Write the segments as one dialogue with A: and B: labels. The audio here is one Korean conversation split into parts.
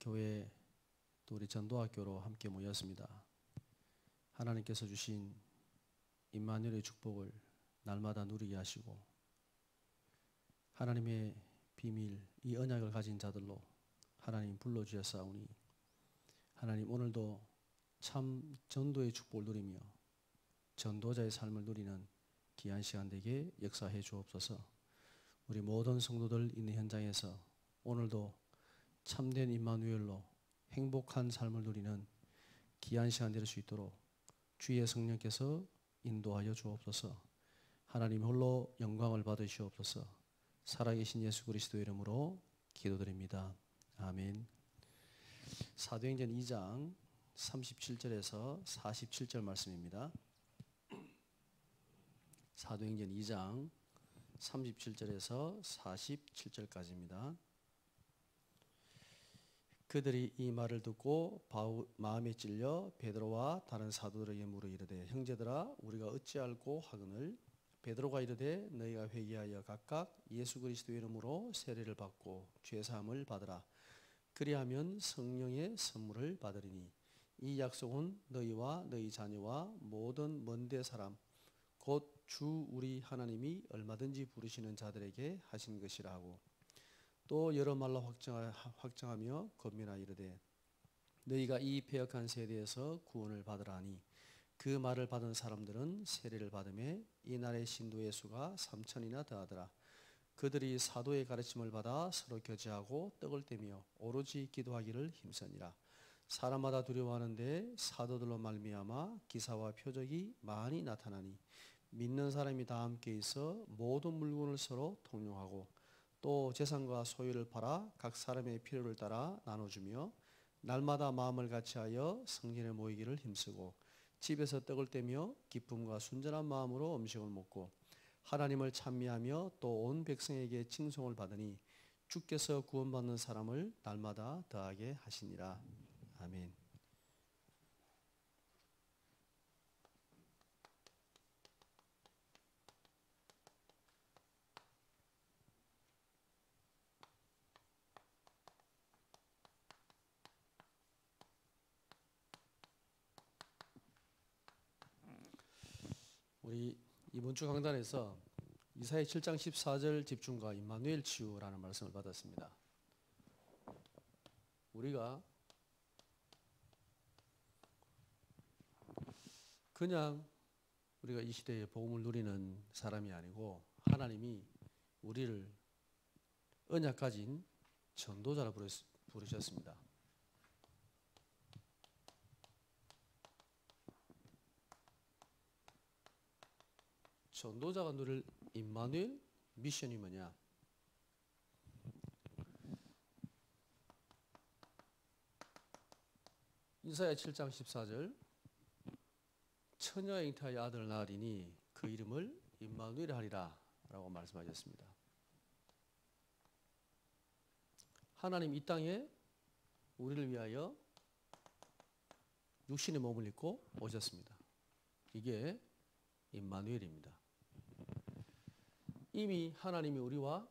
A: 교회 또 우리 전도학교로 함께 모였습니다. 하나님께서 주신 임마누엘의 축복을 날마다 누리게 하시고 하나님의 비밀, 이 언약을 가진 자들로 하나님 불러주셨사오니 하나님 오늘도 참 전도의 축복을 누리며 전도자의 삶을 누리는 귀한 시간 되게 역사해 주옵소서. 우리 모든 성도들 있는 현장에서 오늘도 참된 임마누엘로 행복한 삶을 누리는 귀한 시간 될 수 있도록 주의 성령께서 인도하여 주옵소서. 하나님 홀로 영광을 받으시옵소서. 살아계신 예수 그리스도의 이름으로 기도드립니다. 아멘. 사도행전 2장 37절에서 47절 말씀입니다. 사도행전 2장 37절에서 47절까지입니다. 그들이 이 말을 듣고 마음에 찔려 베드로와 다른 사도들에게 물어 이르되 형제들아 우리가 어찌 알고 하거늘 베드로가 이르되 너희가 회개하여 각각 예수 그리스도의 이름으로 세례를 받고 죄사함을 받으라. 그리하면 성령의 선물을 받으리니 이 약속은 너희와 너희 자녀와 모든 먼데 사람 곧 주 우리 하나님이 얼마든지 부르시는 자들에게 하신 것이라 하고 또 여러 말로 확정하며 권면하여 이르되 너희가 이 패역한 세대에서 구원을 받으라 하니 그 말을 받은 사람들은 세례를 받음에 이날의 신도의 수가 3,000이나 더하더라. 그들이 사도의 가르침을 받아 서로 교제하고 떡을 떼며 오로지 기도하기를 힘쓰니라. 사람마다 두려워하는데 사도들로 말미암아 기사와 표적이 많이 나타나니 믿는 사람이 다 함께 있어 모든 물건을 서로 통용하고 또 재산과 소유를 팔아 각 사람의 필요를 따라 나눠주며 날마다 마음을 같이하여 성전에 모이기를 힘쓰고 집에서 떡을 떼며 기쁨과 순전한 마음으로 음식을 먹고 하나님을 찬미하며 또 온 백성에게 칭송을 받으니 주께서 구원받는 사람을 날마다 더하게 하시니라. 아멘. 우리 이번 주 강단에서 이사야 7장 14절 집중과 임마누엘 치유라는 말씀을 받았습니다. 우리가 그냥 우리가 이 시대에 복음을 누리는 사람이 아니고 하나님이 우리를 언약 가진 전도자라 부르셨습니다. 전도자가 누릴 임마누엘 미션이 뭐냐? 이사야 7장 14절 처녀 잉태하여 아들을 낳으리니 그 이름을 임마누엘 하리라 라고 말씀하셨습니다. 하나님 이 땅에 우리를 위하여 육신의 몸을 입고 오셨습니다. 이게 임마누엘입니다. 이미 하나님이 우리와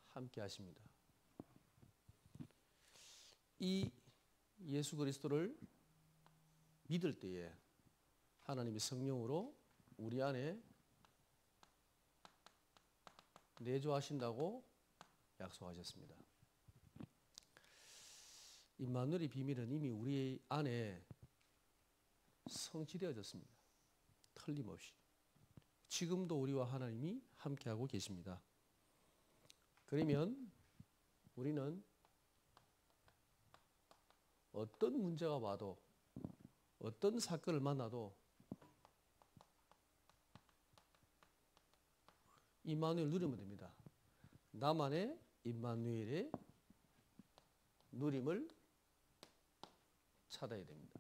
A: 함께 하십니다. 이 예수 그리스도를 믿을 때에 하나님이 성령으로 우리 안에 내주하신다고 약속하셨습니다. 임마누엘의 비밀은 이미 우리 안에 성취되어졌습니다. 틀림없이. 지금도 우리와 하나님이 함께하고 계십니다. 그러면 우리는 어떤 문제가 와도 어떤 사건을 만나도 임마누엘 누리면 됩니다. 나만의 임마누엘의 누림을 찾아야 됩니다.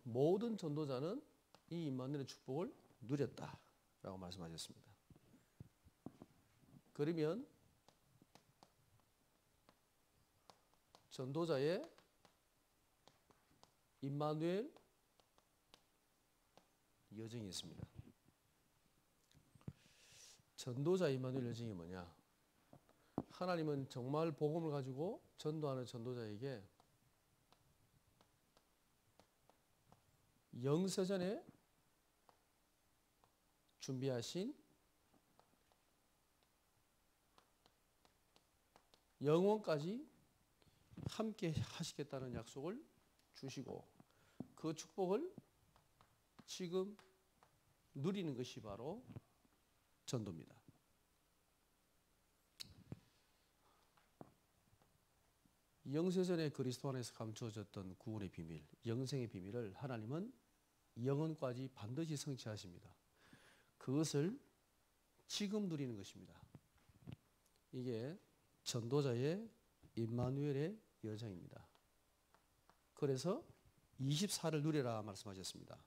A: 모든 전도자는 이 임마누엘의 축복을 누렸다라고 말씀하셨습니다. 그러면 전도자의 임마누엘 여정이 있습니다. 전도자 임마누엘 여정이 뭐냐? 하나님은 정말 복음을 가지고 전도하는 전도자에게 영세전에 준비하신 영원까지 함께 하시겠다는 약속을 주시고 그 축복을 지금 누리는 것이 바로 전도입니다. 영세전에 그리스도 안에서 감추어졌던 구원의 비밀, 영생의 비밀을 하나님은 영원까지 반드시 성취하십니다. 그것을 지금 누리는 것입니다. 이게 전도자의 임마누엘의 여정입니다. 그래서 24를 누리라 말씀하셨습니다.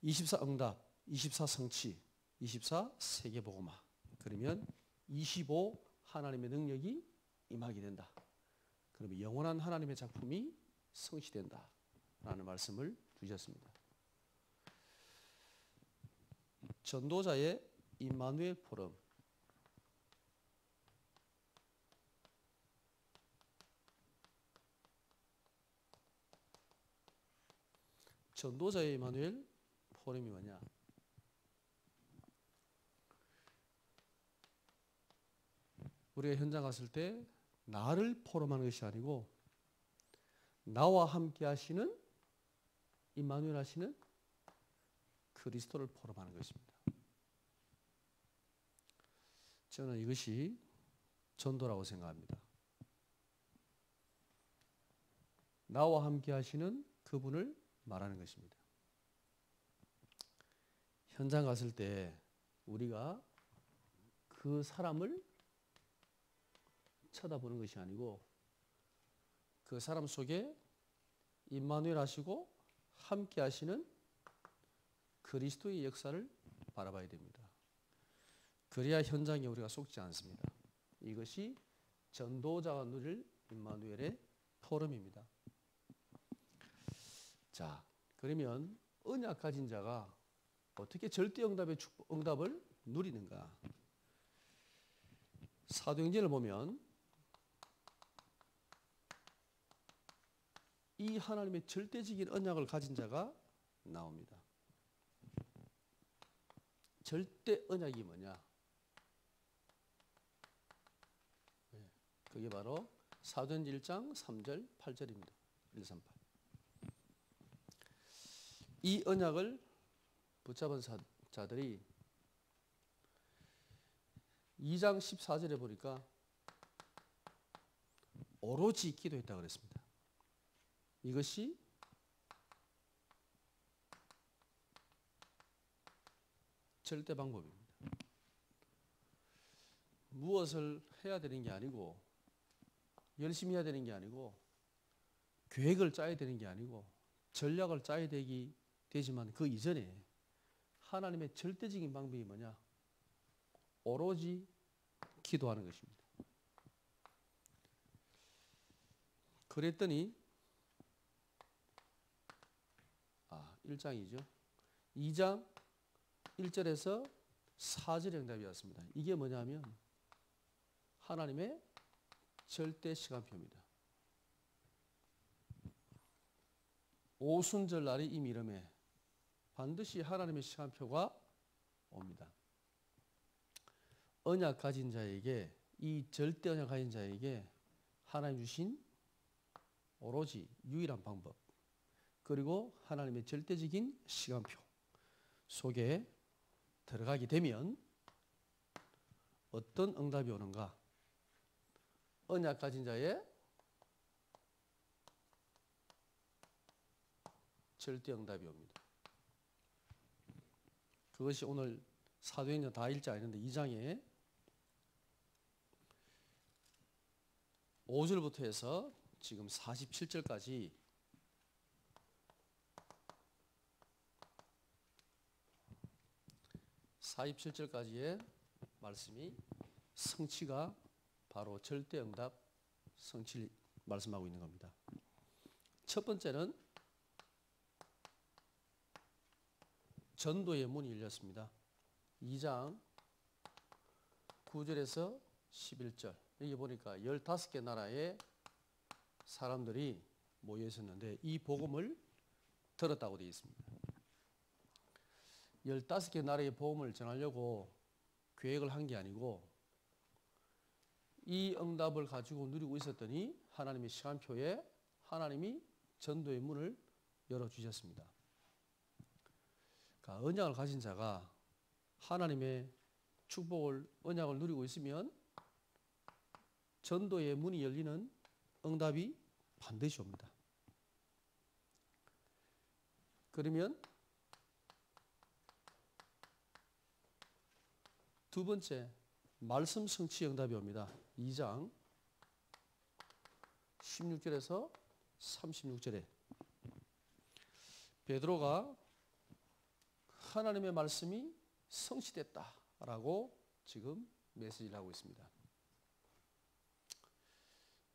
A: 24 응답, 24 성취, 24 세계복음화. 그러면 25 하나님의 능력이 임하게 된다. 그러면 영원한 하나님의 작품이 성취된다. 라는 말씀을 주셨습니다. 전도자의 임마누엘 포럼. 전도자의 임마누엘 포럼이 뭐냐? 우리가 현장 갔을 때 나를 포럼하는 것이 아니고 나와 함께 하시는 임마누엘 하시는 그리스도를 포럼하는 것입니다. 저는 이것이 전도라고 생각합니다. 나와 함께 하시는 그분을 말하는 것입니다. 현장 갔을 때 우리가 그 사람을 쳐다보는 것이 아니고 그 사람 속에 임마누엘 하시고 함께 하시는 그리스도의 역사를 바라봐야 됩니다. 그래야 현장에 우리가 속지 않습니다. 이것이 전도자가 누릴 임마누엘의 포럼입니다. 자, 그러면 언약 가진 자가 어떻게 절대 응답을 누리는가? 사도행전을 보면 이 하나님의 절대적인 언약을 가진 자가 나옵니다. 절대 언약이 뭐냐? 그게 바로 사도행전 1장 3절 8절입니다. 138. 이 언약을 붙잡은 자들이 2장 14절에 보니까 오로지 기도했다고 그랬습니다. 이것이 절대 방법입니다. 무엇을 해야 되는 게 아니고 열심히 해야 되는 게 아니고 계획을 짜야 되는 게 아니고 전략을 짜야 되지만 그 이전에 하나님의 절대적인 방법이 뭐냐? 오로지 기도하는 것입니다. 그랬더니 1장이죠. 2장 1절에서 4절의 응답이 왔습니다. 이게 뭐냐면 하나님의 절대 시간표입니다. 오순절 날이 이미 이름에 반드시 하나님의 시간표가 옵니다. 언약 가진 자에게, 이 절대 언약 가진 자에게 하나님 주신 오로지 유일한 방법, 그리고 하나님의 절대적인 시간표 속에 들어가게 되면 어떤 응답이 오는가? 언약 가진 자의 절대 응답이 옵니다. 그것이 오늘 사도행전 다 읽지 않는데 2장에 5절부터 해서 지금 47절까지 의 말씀이 성취가 바로 절대응답 성취를 말씀하고 있는 겁니다. 첫 번째는 전도의 문이 열렸습니다. 2장 9절에서 11절 여기 보니까 15개 나라의 사람들이 모여 있었는데 이 복음을 들었다고 되어 있습니다. 15개 나라의 복음을 전하려고 계획을 한 게 아니고 이 응답을 가지고 누리고 있었더니 하나님의 시간표에 하나님이 전도의 문을 열어주셨습니다. 그러니까 언약을 가진 자가 하나님의 축복을, 언약을 누리고 있으면 전도의 문이 열리는 응답이 반드시 옵니다. 그러면 두 번째, 말씀 성취 응답이 옵니다. 2장 16절에서 36절에 베드로가 하나님의 말씀이 성취됐다라고 지금 메시지를 하고 있습니다.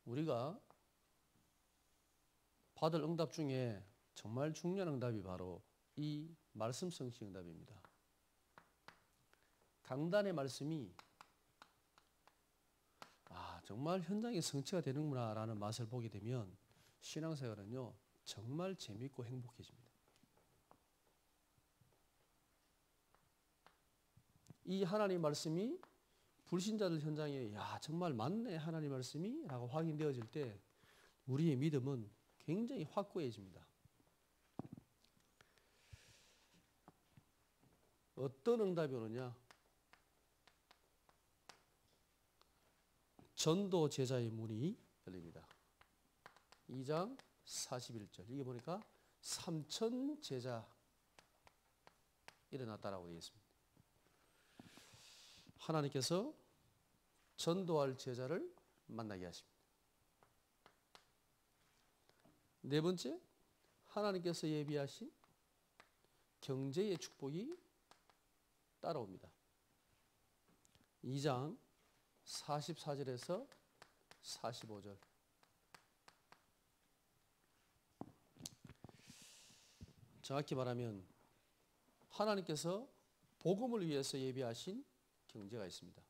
A: 우리가 받을 응답 중에 정말 중요한 응답이 바로 이 말씀 성취 응답입니다. 강단의 말씀이 정말 현장에 성취가 되는구나 라는 맛을 보게 되면 신앙생활은요 정말 재밌고 행복해집니다. 이 하나님 말씀이 불신자들 현장에 정말 맞네 하나님 말씀이 라고 확인되어질 때 우리의 믿음은 굉장히 확고해집니다. 어떤 응답이 오느냐? 전도 제자의 문이 열립니다. 2장 41절. 이게 보니까 3천 제자 일어났다라고 되어 있습니다. 하나님께서 전도할 제자를 만나게 하십니다. 네 번째, 하나님께서 예비하신 경제의 축복이 따라옵니다. 2장 44절에서 45절. 정확히 말하면 하나님께서 복음을 위해서 예비하신 경제가 있습니다.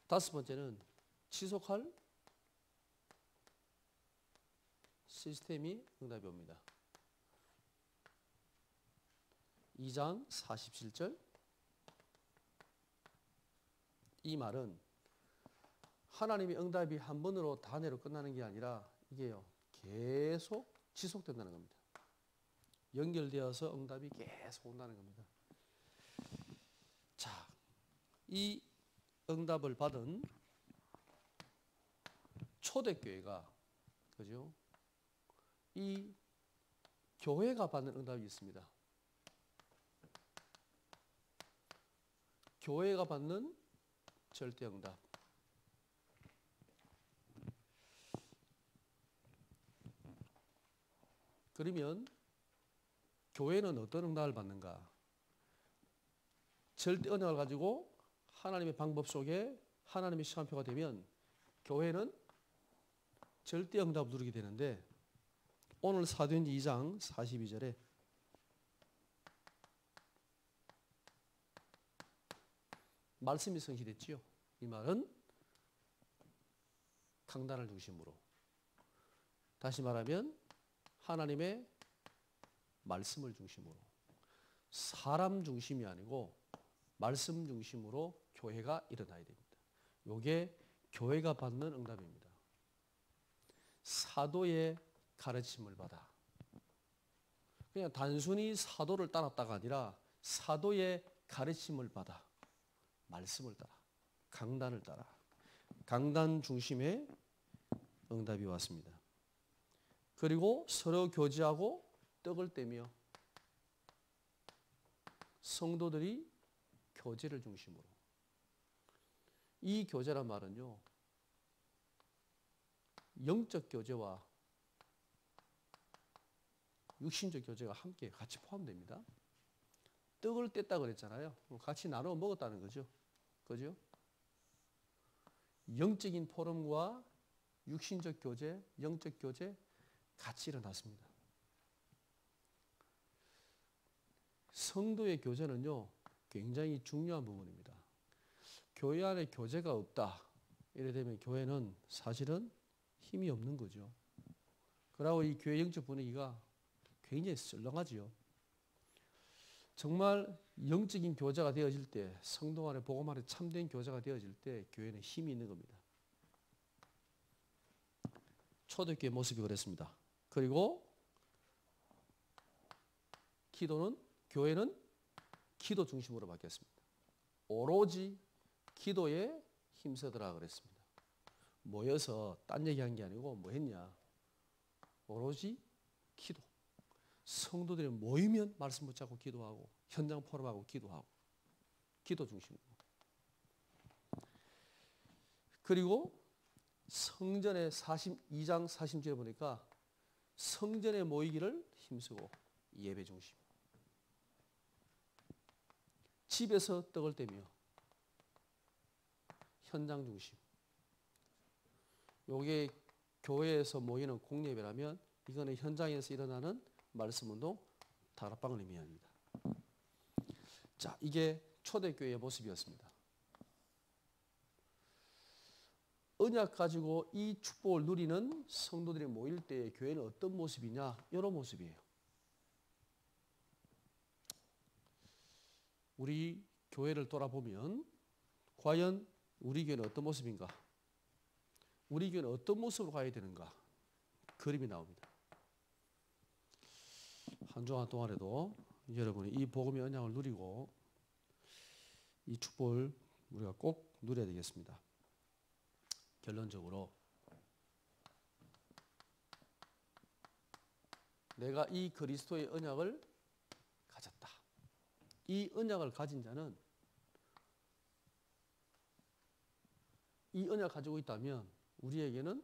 A: 다섯 번째는 지속할 시스템이 응답이 옵니다. 2장 47절. 이 말은 하나님의 응답이 한 번으로 단회로 끝나는 게 아니라 이게요 계속 지속된다는 겁니다. 연결되어서 응답이 계속 온다는 겁니다. 자, 이 응답을 받은 초대교회가 그죠? 이 교회가 받는 응답이 있습니다. 교회가 받는 절대 응답. 그러면 교회는 어떤 응답을 받는가? 절대 언약을 가지고 하나님의 방법 속에 하나님의 시간표가 되면 교회는 절대 응답을 누리게 되는데 오늘 사도행전 2장 42절에 말씀이 성취됐지요. 이 말은 강단을 중심으로 다시 말하면 하나님의 말씀을 중심으로 사람 중심이 아니고 말씀 중심으로 교회가 일어나야 됩니다. 이게 교회가 받는 응답입니다. 사도의 가르침을 받아 그냥 단순히 사도를 따랐다가 아니라 사도의 가르침을 받아 말씀을 따라 강단을 따라 강단 중심의 응답이 왔습니다. 그리고 서로 교제하고 떡을 떼며 성도들이 교제를 중심으로 이 교제란 말은요 영적 교제와 육신적 교제가 함께 같이 포함됩니다. 떡을 뗐다 그랬잖아요. 같이 나눠 먹었다는 거죠. 그죠? 영적인 포럼과 육신적 교제, 영적 교제 같이 일어났습니다. 성도의 교제는요, 굉장히 중요한 부분입니다. 교회 안에 교제가 없다. 이래 되면 교회는 사실은 힘이 없는 거죠. 그러고 이 교회 영적 분위기가 굉장히 썰렁하지요. 정말 영적인 교제가 되어질 때, 성도 안에 복음 안에 참된 교제가 되어질 때 교회는 힘이 있는 겁니다. 초대교회 모습이 그랬습니다. 그리고 교회는 기도 중심으로 바뀌었습니다. 오로지 기도에 힘쓰더라 그랬습니다. 모여서 딴 얘기한 게 아니고 뭐 했냐? 오로지 기도. 성도들이 모이면 말씀 붙잡고 기도하고 현장 포럼하고 기도하고 기도 중심으로. 그리고 성전에 42장 40절에 보니까 성전에 모이기를 힘쓰고 예배 중심. 집에서 떡을 떼며 현장 중심. 요게 교회에서 모이는 공예배라면 이거는 현장에서 일어나는 말씀 운동 다락방을 의미합니다. 자, 이게 초대교회의 모습이었습니다. 언약 가지고 이 축복을 누리는 성도들이 모일 때 교회는 어떤 모습이냐? 이런 모습이에요. 우리 교회를 돌아보면 과연 우리 교회는 어떤 모습인가? 우리 교회는 어떤 모습으로 가야 되는가? 그림이 나옵니다. 한 주간 동안에도 여러분이 이 복음의 언약을 누리고 이 축복을 우리가 꼭 누려야 되겠습니다. 결론적으로 내가 이 그리스도의 언약을 가졌다. 이 언약을 가진 자는 이 언약 가지고 있다면 우리에게는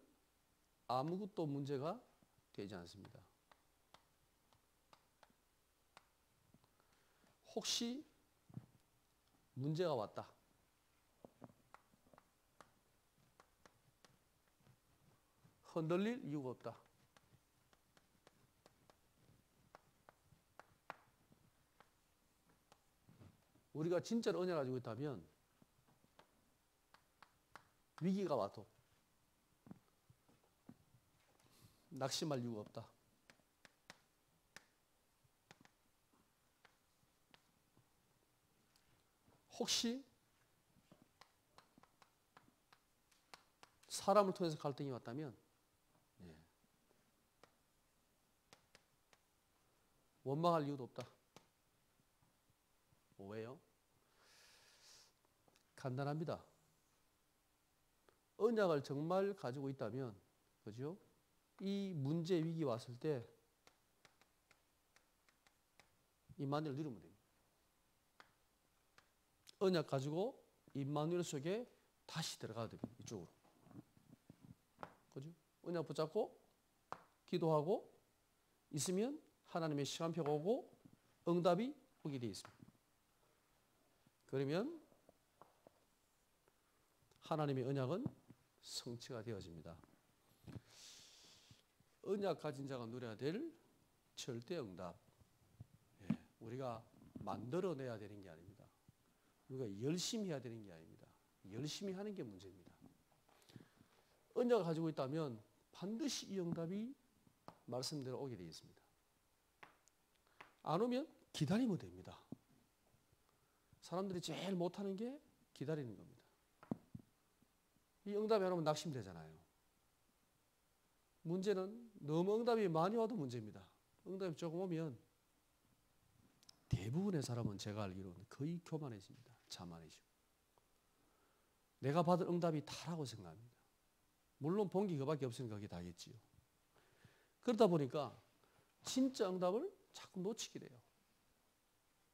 A: 아무것도 문제가 되지 않습니다. 혹시 문제가 왔다. 흔들릴 이유가 없다. 우리가 진짜로 은혜를 가지고 있다면 위기가 와도 낙심할 이유가 없다. 혹시 사람을 통해서 갈등이 왔다면 원망할 이유도 없다. 왜요? 간단합니다. 언약을 정말 가지고 있다면, 그죠? 이 문제 위기 왔을 때 임마누엘 누리면 됩니다. 언약 가지고 임마누엘 속에 다시 들어가야 됩니다. 이쪽으로. 그죠? 언약 붙잡고 기도하고 있으면 하나님의 시간표가 오고 응답이 오게 되어 있습니다. 그러면 하나님의 언약은 성취가 되어집니다. 언약 가진 자가 누려야 될 절대 응답. 우리가 만들어내야 되는 게 아닙니다. 우리가 열심히 해야 되는 게 아닙니다. 열심히 하는 게 문제입니다. 언약을 가지고 있다면 반드시 이 응답이 말씀대로 오게 되어 있습니다. 안 오면 기다리면 됩니다. 사람들이 제일 못하는 게 기다리는 겁니다. 이 응답이 안 오면 낙심되잖아요. 문제는 너무 응답이 많이 와도 문제입니다. 응답이 조금 오면 대부분의 사람은 제가 알기로는 거의 교만해집니다. 자만해지고. 내가 받을 응답이 다라고 생각합니다. 물론 본 게 그밖에 없으니까 그게 다겠지요. 그러다 보니까 진짜 응답을 자꾸 놓치게 돼요.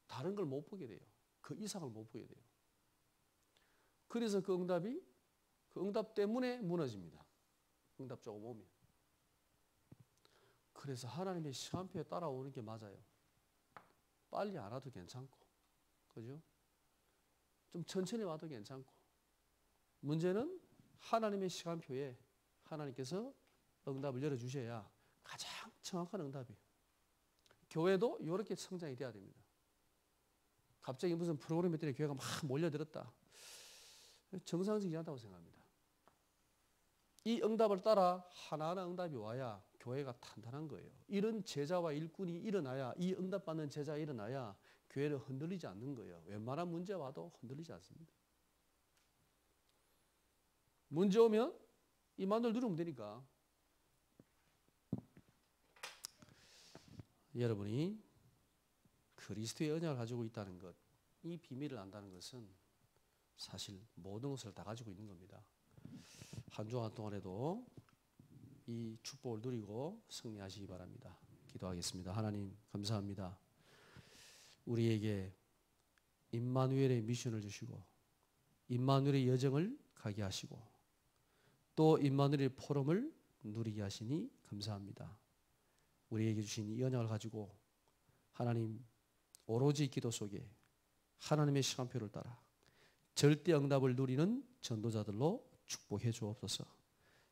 A: 다른 걸 못 보게 돼요. 그 이상을 못 보게 돼요. 그래서 그 응답 때문에 무너집니다. 응답 조금 오면. 그래서 하나님의 시간표에 따라오는 게 맞아요. 빨리 안 와도 괜찮고, 그죠? 좀 천천히 와도 괜찮고. 문제는 하나님의 시간표에 하나님께서 응답을 열어주셔야 가장 정확한 응답이에요. 교회도 이렇게 성장이 돼야 됩니다. 갑자기 무슨 프로그램 때문에 교회가 막 몰려들었다. 정상적이지 않다고 생각합니다. 이 응답을 따라 하나하나 응답이 와야 교회가 탄탄한 거예요. 이런 제자와 일꾼이 일어나야, 이 응답받는 제자가 일어나야 교회를 흔들리지 않는 거예요. 웬만한 문제 와도 흔들리지 않습니다. 문제 오면 이 마늘 누르면 되니까. 여러분이 그리스도의 언약을 가지고 있다는 것, 이 비밀을 안다는 것은 사실 모든 것을 다 가지고 있는 겁니다. 한 주간 동안에도 이 축복을 누리고 승리하시기 바랍니다. 기도하겠습니다. 하나님 감사합니다. 우리에게 임마누엘의 미션을 주시고 임마누엘의 여정을 가게 하시고 또 임마누엘의 포럼을 누리게 하시니 감사합니다. 우리에게 주신 이 언약을 가지고 하나님 오로지 기도 속에 하나님의 시간표를 따라 절대 응답을 누리는 전도자들로 축복해 주옵소서.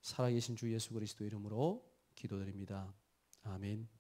A: 살아계신 주 예수 그리스도 이름으로 기도드립니다. 아멘.